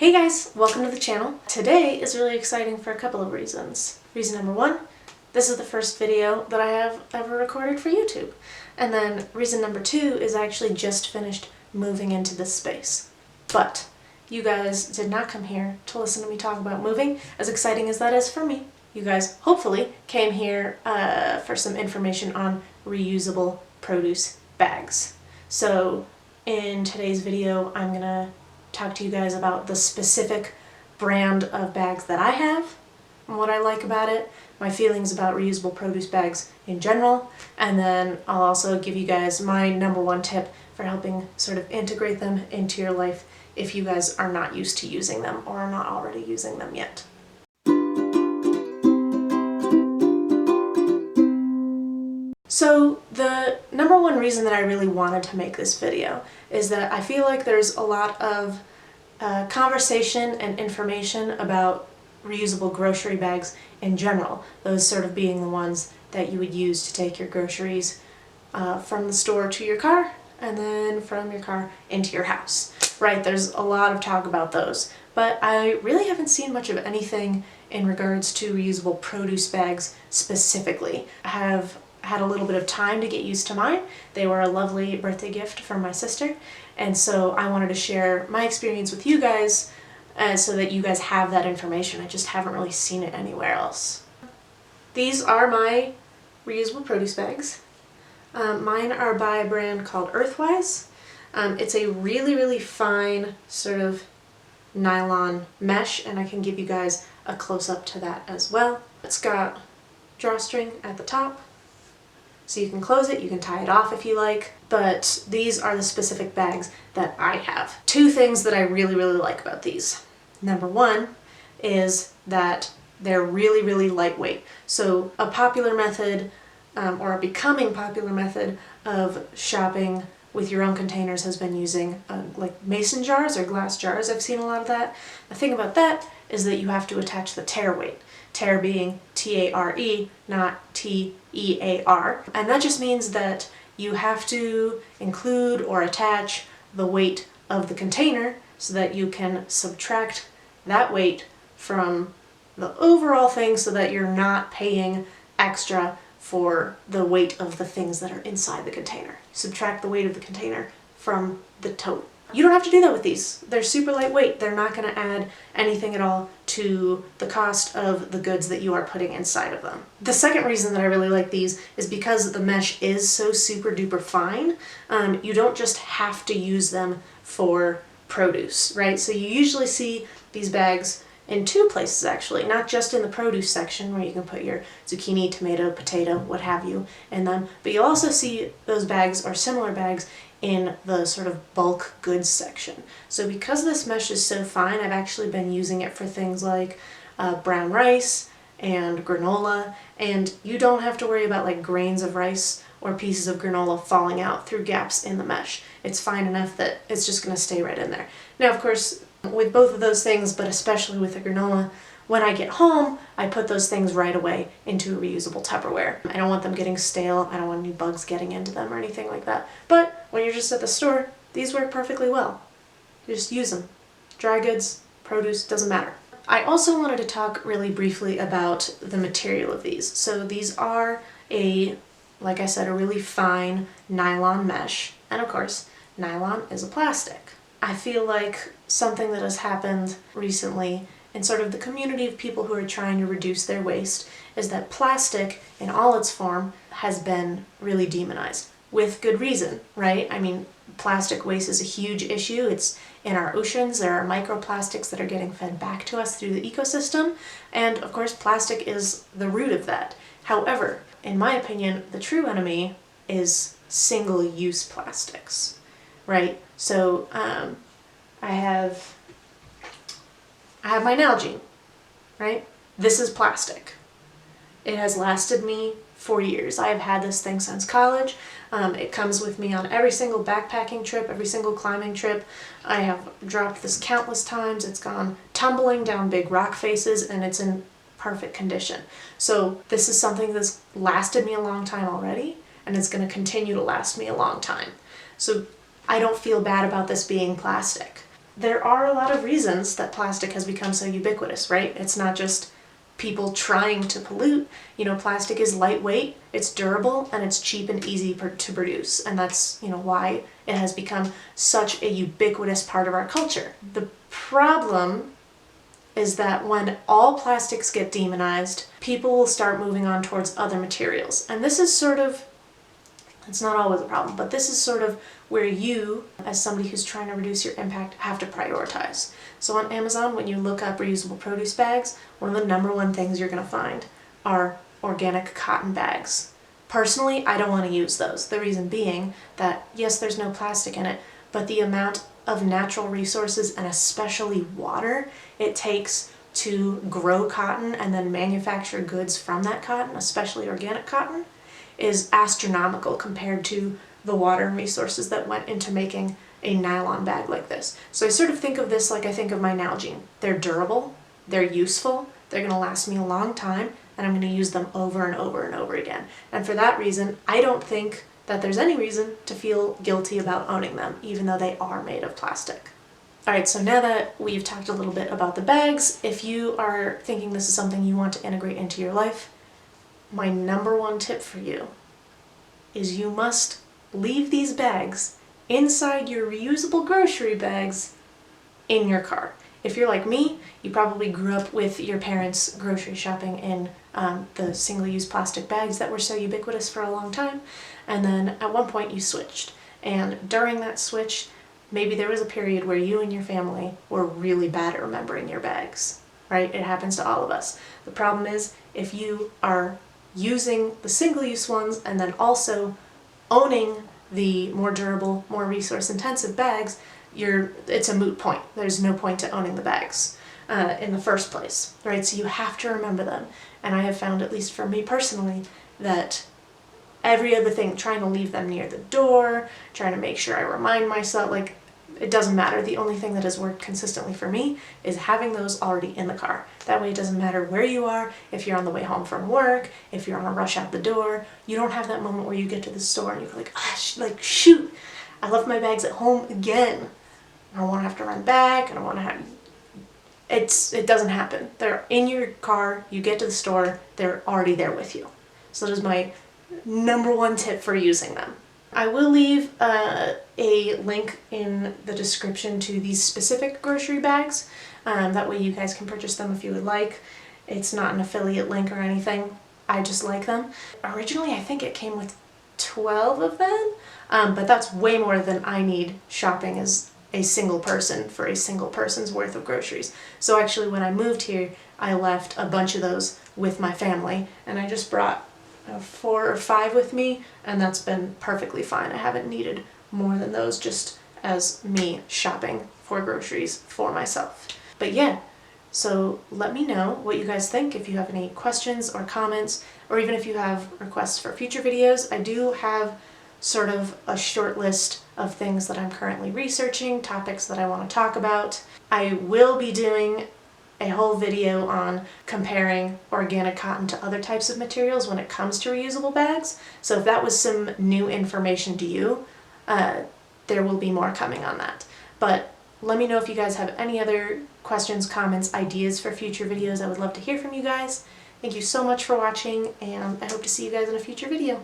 Hey guys, welcome to the channel. Today is really exciting for a couple of reasons. Reason number one, this is the first video that I have ever recorded for YouTube. And then reason number two is I actually just finished moving into this space. But you guys did not come here to listen to me talk about moving, as exciting as that is for me. You guys hopefully came here for some information on reusable produce bags. So in today's video, I'm gonna talk to you guys about the specific brand of bags that I have and what I like about it, my feelings about reusable produce bags in general, and then I'll also give you guys my number one tip for helping sort of integrate them into your life if you guys are not used to using them or are not already using them yet. So the number one reason that I really wanted to make this video is that I feel like there's a lot of conversation and information about reusable grocery bags in general, those sort of being the ones that you would use to take your groceries from the store to your car and then from your car into your house. Right, there's a lot of talk about those, but I really haven't seen much of anything in regards to reusable produce bags specifically. I have had a little bit of time to get used to mine. They were a lovely birthday gift from my sister, and so I wanted to share my experience with you guys so that you guys have that information. I just haven't really seen it anywhere else. These are my reusable produce bags. Mine are by a brand called Earthwise. It's a really fine sort of nylon mesh, and I can give you guys a close-up to that as well. It's got drawstring at the top, so you can close it, you can tie it off if you like, but these are the specific bags that I have. Two things that I really like about these. Number one is that they're really lightweight. So a popular method, or a becoming popular method of shopping with your own containers has been using like mason jars or glass jars. I've seen a lot of that. The thing about that is that you have to attach the tare weight. Tare being T-A-R-E, not T-E-A-R. And that just means that you have to include or attach the weight of the container so that you can subtract that weight from the overall thing so that you're not paying extra for the weight of the things that are inside the container. Subtract the weight of the container from the tote. You don't have to do that with these. They're super lightweight. They're not going to add anything at all to the cost of the goods that you are putting inside of them. The second reason that I really like these is because the mesh is so super duper fine. You don't just have to use them for produce, right? So you usually see these bags in two places actually, not just in the produce section where you can put your zucchini, tomato, potato, what have you in them, but you'll also see those bags or similar bags in the sort of bulk goods section. So because this mesh is so fine, I've actually been using it for things like brown rice and granola, and you don't have to worry about like grains of rice or pieces of granola falling out through gaps in the mesh. It's fine enough that it's just going to stay right in there. Now, of course, with both of those things, but especially with the granola, when I get home, I put those things right away into a reusable Tupperware. I don't want them getting stale, I don't want any bugs getting into them or anything like that. But when you're just at the store, these work perfectly well. You just use them. Dry goods, produce, doesn't matter. I also wanted to talk really briefly about the material of these. So these are like I said, a really fine nylon mesh, and of course, nylon is a plastic. I feel like something that has happened recently in sort of the community of people who are trying to reduce their waste is that plastic in all its form has been really demonized. With good reason, right? I mean, plastic waste is a huge issue. It's in our oceans. There are microplastics that are getting fed back to us through the ecosystem. And of course, plastic is the root of that. However, in my opinion, the true enemy is single-use plastics, right? So I have my Nalgene, right? This is plastic. It has lasted me for years. I have had this thing since college. It comes with me on every single backpacking trip, every single climbing trip. I have dropped this countless times. It's gone tumbling down big rock faces, and it's in perfect condition. So this is something that's lasted me a long time already, and it's going to continue to last me a long time. So I don't feel bad about this being plastic. there are a lot of reasons that plastic has become so ubiquitous, right? It's not just people trying to pollute. You know, plastic is lightweight, it's durable, and it's cheap and easy to produce. And that's, you know, why it has become such a ubiquitous part of our culture. The problem is that when all plastics get demonized, people will start moving on towards other materials. And this is sort of, it's not always a problem, but this is sort of where you, as somebody who's trying to reduce your impact, have to prioritize. So on Amazon, when you look up reusable produce bags, one of the #1 things you're going to find are organic cotton bags. Personally, I don't want to use those. The reason being that, yes, there's no plastic in it, but the amount of natural resources, and especially water, it takes to grow cotton and then manufacture goods from that cotton, especially organic cotton, is astronomical compared to the water and resources that went into making a nylon bag like this. So I sort of think of this like I think of my Nalgene. They're durable, they're useful, they're going to last me a long time, and I'm going to use them over and over and over again. And for that reason, I don't think that there's any reason to feel guilty about owning them, even though they are made of plastic. Alright, so now that we've talked a little bit about the bags, if you are thinking this is something you want to integrate into your life, my #1 tip for you is you must leave these bags inside your reusable grocery bags in your car. If you're like me, you probably grew up with your parents grocery shopping in the single-use plastic bags that were so ubiquitous for a long time, and then at one point you switched. And during that switch, maybe there was a period where you and your family were really bad at remembering your bags, right? It happens to all of us. The problem is, if you are using the single-use ones and then also owning the more durable, more resource-intensive bags, it's a moot point. There's no point to owning the bags in the first place, right? So you have to remember them. And I have found, at least for me personally, that every other thing, trying to leave them near the door, trying to make sure I remind myself, like, it doesn't matter. The only thing that has worked consistently for me is having those already in the car. That way it doesn't matter where you are, if you're on the way home from work, if you're on a rush out the door, you don't have that moment where you get to the store and you're like, shoot, I left my bags at home again. I don't want to have to run back, I don't want to have, it doesn't happen. They're in your car, you get to the store, they're already there with you. So that is my #1 tip for using them. I will leave a link in the description to these specific grocery bags. That way you guys can purchase them if you would like. It's not an affiliate link or anything. I just like them. Originally, I think it came with 12 of them, but that's way more than I need shopping as a single person for a single person's worth of groceries. So actually, when I moved here, I left a bunch of those with my family, and I just brought 4 or 5 with me, and that's been perfectly fine. I haven't needed more than those just as me shopping for groceries for myself. But yeah, so let me know what you guys think, if you have any questions or comments, or even if you have requests for future videos. I do have sort of a short list of things that I'm currently researching, topics that I want to talk about. I will be doing a whole video on comparing organic cotton to other types of materials when it comes to reusable bags. So if that was some new information to you, there will be more coming on that. But let me know if you guys have any other questions, comments, ideas for future videos. I would love to hear from you guys. Thank you so much for watching, and I hope to see you guys in a future video.